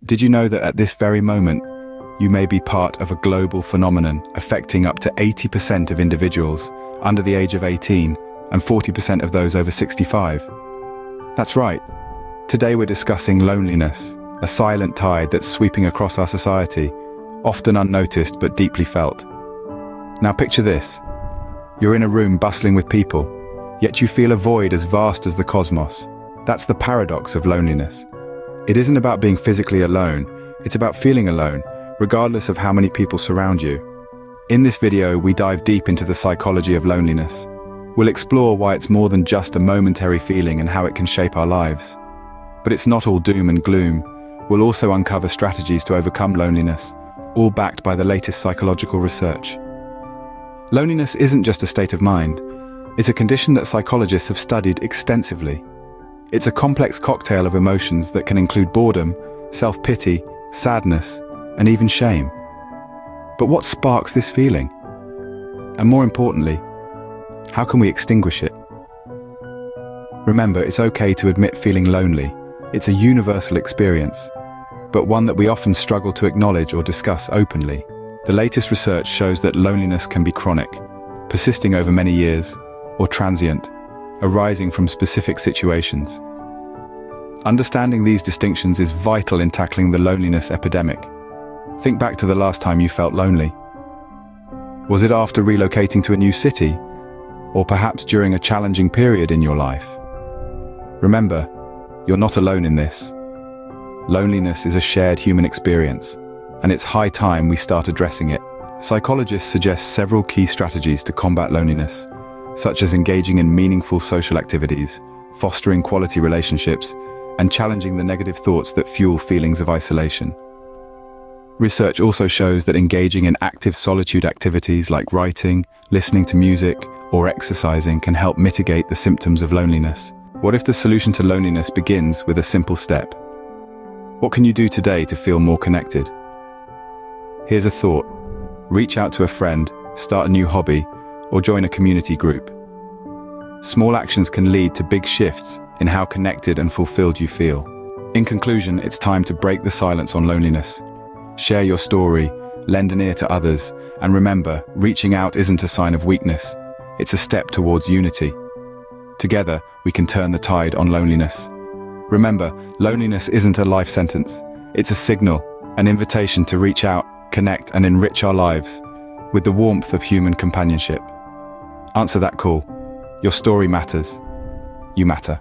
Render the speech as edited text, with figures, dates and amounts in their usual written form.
Did you know that at this very moment, you may be part of a global phenomenon affecting up to 80% of individuals under the age of 18 and 40% of those over 65? That's right. Today we're discussing loneliness, a silent tide that's sweeping across our society, often unnoticed but deeply felt. Now picture this. You're in a room bustling with people, yet you feel a void as vast as the cosmos. That's the paradox of loneliness. It isn't about being physically alone, it's about feeling alone, regardless of how many people surround you. In this video, we dive deep into the psychology of loneliness. We'll explore why it's more than just a momentary feeling and how it can shape our lives. But it's not all doom and gloom. We'll also uncover strategies to overcome loneliness, all backed by the latest psychological research. Loneliness isn't just a state of mind. It's a condition that psychologists have studied extensively. It's a complex cocktail of emotions that can include boredom, self-pity, sadness, and even shame. But what sparks this feeling? And more importantly, how can we extinguish it? Remember, it's okay to admit feeling lonely. It's a universal experience, but one that we often struggle to acknowledge or discuss openly. The latest research shows that loneliness can be chronic, persisting over many years, or transient, arising from specific situations. Understanding these distinctions is vital in tackling the loneliness epidemic. Think back to the last time you felt lonely. Was it after relocating to a new city, or perhaps during a challenging period in your life? Remember, you're not alone in this. Loneliness is a shared human experience, and it's high time we start addressing it. Psychologists suggest several key strategies to combat loneliness, such as engaging in meaningful social activities, fostering quality relationships, and challenging the negative thoughts that fuel feelings of isolation. Research also shows that engaging in active solitude activities like writing, listening to music, or exercising can help mitigate the symptoms of loneliness. What if the solution to loneliness begins with a simple step? What can you do today to feel more connected? Here's a thought. Reach out to a friend, start a new hobby, or join a community group. Small actions can lead to big shifts in how connected and fulfilled you feel. In conclusion, it's time to break the silence on loneliness. Share your story, lend an ear to others, and remember, reaching out isn't a sign of weakness. It's a step towards unity. Together, we can turn the tide on loneliness. Remember, loneliness isn't a life sentence. It's a signal, an invitation to reach out, connect, and enrich our lives with the warmth of human companionship. Answer that call. Your story matters. You matter.